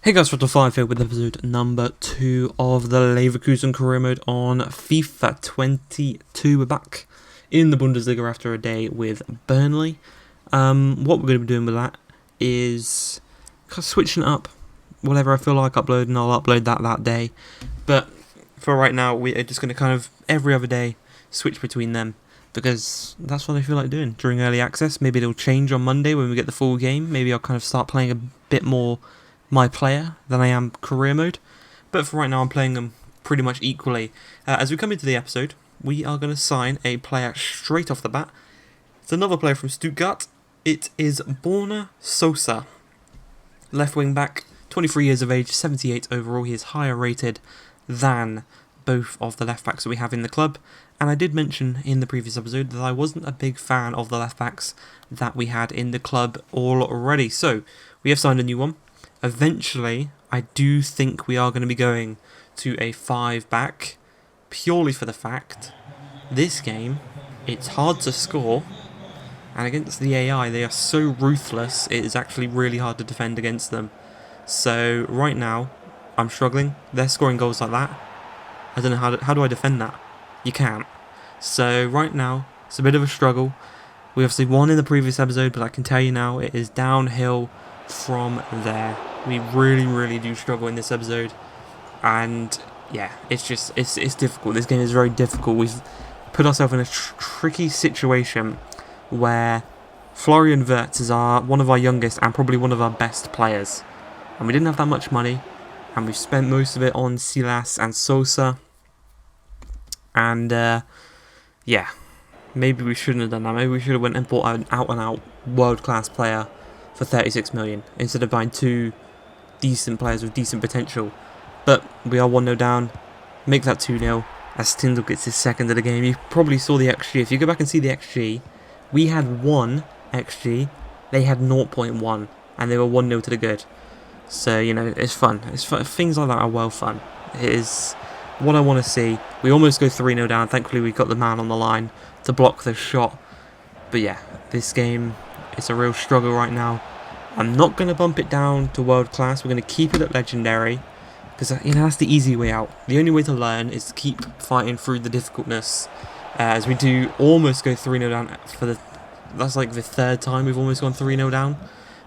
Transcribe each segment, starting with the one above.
Hey guys, Total 5 here with episode number 2 of the Leverkusen career mode on FIFA 22. We're back in the Bundesliga after a day with Burnley. What we're going to be doing with that is kind of switching it up. Whatever I feel like uploading, I'll upload that day. But for right now, we are just going to kind of every other day switch between them, because that's what I feel like doing during early access. Maybe it'll change on Monday when we get the full game. Maybe I'll kind of start playing a bit more my player than I am career mode, but for right now I'm playing them pretty much equally. As we come into the episode, we are going to sign a player straight off the bat. It's another player from Stuttgart. It is Borna Sosa, left wing back, 23 years of age, 78 overall. He is higher rated than both of the left backs that we have in the club, and I did mention in the previous episode that I wasn't a big fan of the left backs that we had in the club already, so we have signed a new one. Eventually, I do think we are going to be going to a 5-back, purely for the fact this game, it's hard to score, and against the AI, they are so ruthless, it is actually really hard to defend against them. So, right now, I'm struggling. They're scoring goals like that. I don't know how do I defend that? You can't. So, right now, it's a bit of a struggle. We obviously won in the previous episode, but I can tell you now, it is downhill from there. We really do struggle in this episode, and yeah, it's difficult. This game is very difficult. We've put ourselves in a tricky situation where Florian Wirtz is one of our youngest and probably one of our best players, and we didn't have that much money, and we've spent most of it on Silas and Sosa, and yeah, maybe we shouldn't have done that. Maybe we should have went and bought an out-and-out world-class player for 36 million instead of buying two decent players with decent potential. But we are 1-0 down. Make that 2-0 as Tyndall gets his second of the game. You probably saw the XG. If you go back and see the XG, we had 1 XG, they had 0.1, and they were 1-0 to the good. So, you know, it's fun. It's fun. Things like that are well fun. It is what I want to see. We almost go 3-0 down. Thankfully, we got the man on the line to block the shot. But yeah, this game, it's a real struggle right now. I'm not going to bump it down to world class. We're going to keep it at legendary, because that's the easy way out. The only way to learn is to keep fighting through the difficultness, as we do almost go 3-0 down that's like the third time we've almost gone 3-0 down.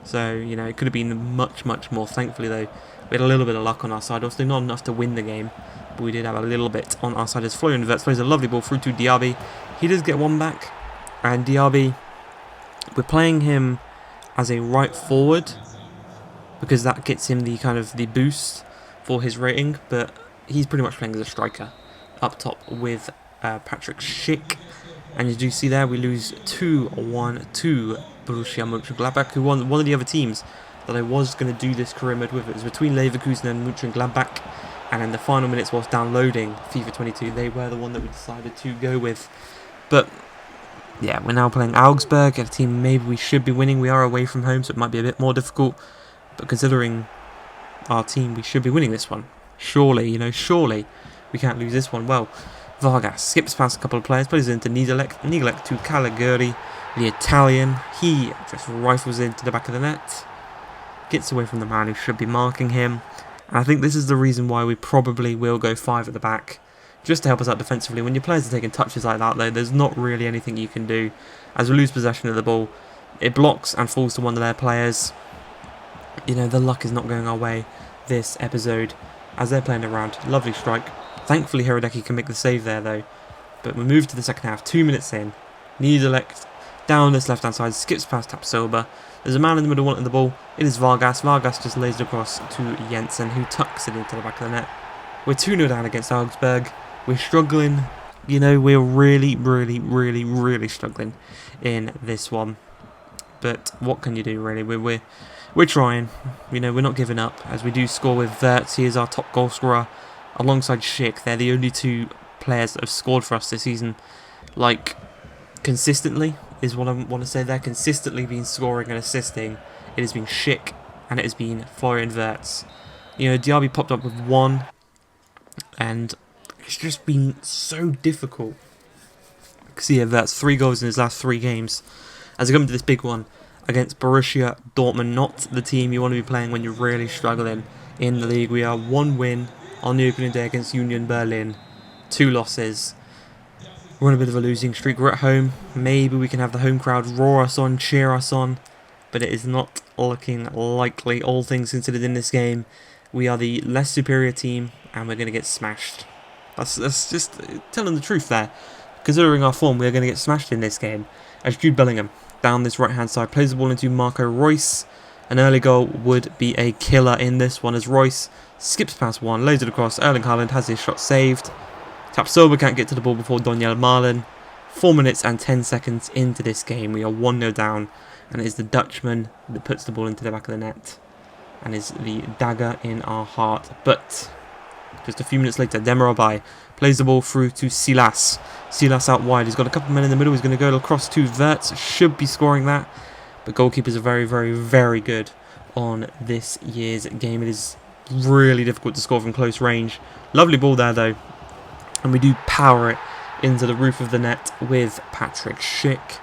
So, it could have been much more. Thankfully though, we had a little bit of luck on our side. Obviously not enough to win the game, but we did have a little bit on our side as Florian Wirtz plays a lovely ball through to Diaby. He does get one back, and Diaby, we're playing him as a right forward because that gets him the boost for his rating, but he's pretty much playing as a striker up top with Patrick Schick, and as you see there, we lose 2-1 to Borussia Mönchengladbach, who won one of the other teams that I was going to do this career mode with. It was between Leverkusen and Mönchengladbach, and in the final minutes whilst downloading FIFA 22, they were the one that we decided to go with. But yeah, we're now playing Augsburg, a team maybe we should be winning. We are away from home, so it might be a bit more difficult. But considering our team, we should be winning this one. Surely we can't lose this one. Well, Vargas skips past a couple of players, plays into Nigelec to Caligari, the Italian. He just rifles into the back of the net, gets away from the man who should be marking him. And I think this is the reason why we probably will go 5 at the back, just to help us out defensively. When your players are taking touches like that, though, there's not really anything you can do. As we lose possession of the ball, it blocks and falls to one of their players. The luck is not going our way this episode as they're playing around. Lovely strike. Thankfully, Hirodeki can make the save there, though. But we move to the second half, 2 minutes in. Niederlech down this left-hand side, skips past Tapsoba. There's a man in the middle wanting the ball. It is Vargas. Vargas just lays it across to Jensen, who tucks it into the back of the net. We're 2-0 down against Augsburg. We're struggling, we're really struggling in this one. But what can you do, really? We're trying. We're not giving up, as we do score with Wirtz. He is our top goal scorer, alongside Schick. They're the only two players that have scored for us this season, consistently, is what I want to say. They're consistently been scoring and assisting. It has been Schick, and it has been Florian Wirtz. Diaby popped up with 1, and it's just been so difficult. See, that's 3 goals in his last 3 games. As I come to this big one against Borussia Dortmund, not the team you want to be playing when you're really struggling. in the league. We are 1 win on the opening day against Union Berlin, 2 losses. We're on a bit of a losing streak. We're at home. Maybe we can have the home crowd roar us on, cheer us on, but it is not looking likely. All things considered in this game, we are the less superior team, and we're going to get smashed. That's just telling the truth there. Considering our form, we're going to get smashed in this game. As Jude Bellingham, down this right-hand side, plays the ball into Marco Reus. An early goal would be a killer in this one, as Reus skips past one, lays it across. Erling Haaland has his shot saved. Tapsoba can't get to the ball before Donyell Malen. 4 minutes and 10 seconds into this game, we are 1-0 down, and it is the Dutchman that puts the ball into the back of the net, and is the dagger in our heart. But just a few minutes later, Demirobai plays the ball through to Silas. Silas out wide. He's got a couple of men in the middle. He's going to go across to Wirtz. Should be scoring that. But goalkeepers are very, very, very good on this year's game. It is really difficult to score from close range. Lovely ball there, though. And we do power it into the roof of the net with Patrick Schick.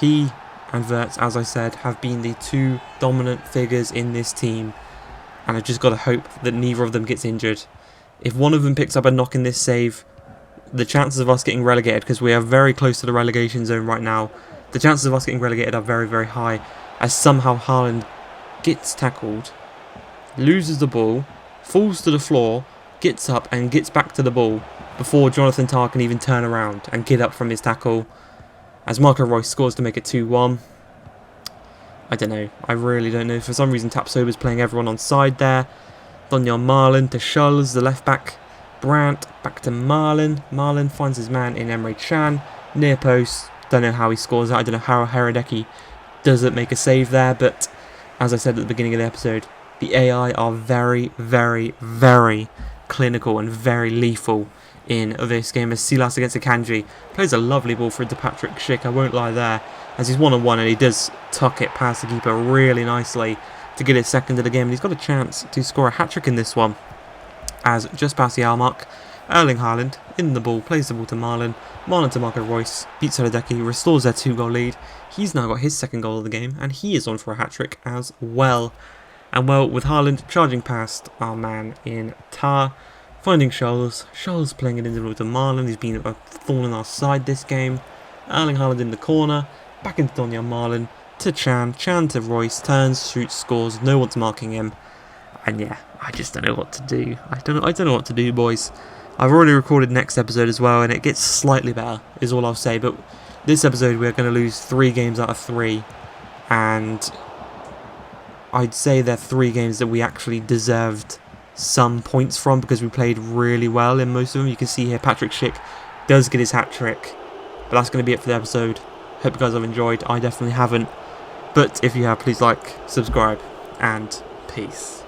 He and Wirtz, as I said, have been the 2 dominant figures in this team. And I've just got to hope that neither of them gets injured. If one of them picks up a knock in this save, the chances of us getting relegated, because we are very close to the relegation zone right now, the chances of us getting relegated are very, very high, as somehow Haaland gets tackled, loses the ball, falls to the floor, gets up and gets back to the ball before Jonathan Tah can even turn around and get up from his tackle, as Marco Reus scores to make it 2-1. I don't know. I really don't know. For some reason, Tapsoba's playing everyone on side there. Donyell Malen to Scholes, the left back. Brandt back to Malen. Malen finds his man in Emre Can. Near post. Don't know how he scores that. I don't know how Haradecky doesn't make a save there. But as I said at the beginning of the episode, the AI are very, very, very clinical and very lethal in this game. As Silas against Akanji plays a lovely ball through to Patrick Schick. I won't lie there, as he's 1-on-1 and he does tuck it past the keeper really nicely to get his second of the game. And he's got a chance to score a hat-trick in this one, as just past the hour mark, Erling Haaland in the ball, plays the ball to Malen. Malen to Marco Reus, beats Haradecky, restores their 2-goal lead. He's now got his second goal of the game, and he is on for a hat-trick as well. And well, with Haaland charging past our man in Tah, finding Scholes. Scholes playing it in the middle to Malen. He's been a thorn in our side this game. Erling Haaland in the corner. Back into Donyell Malen to Can. Can to Reus. Turns, shoots, scores. No one's marking him. And yeah, I just don't know what to do. I don't know what to do, boys. I've already recorded next episode as well, and it gets slightly better, is all I'll say. But this episode, we're going to lose 3 games out of 3. And I'd say they're 3 games that we actually deserved some points from, because we played really well in most of them. You can see here Patrick Schick does get his hat-trick. But that's going to be it for the episode. Hope you guys have enjoyed. I definitely haven't. But if you have, please like, subscribe, and peace.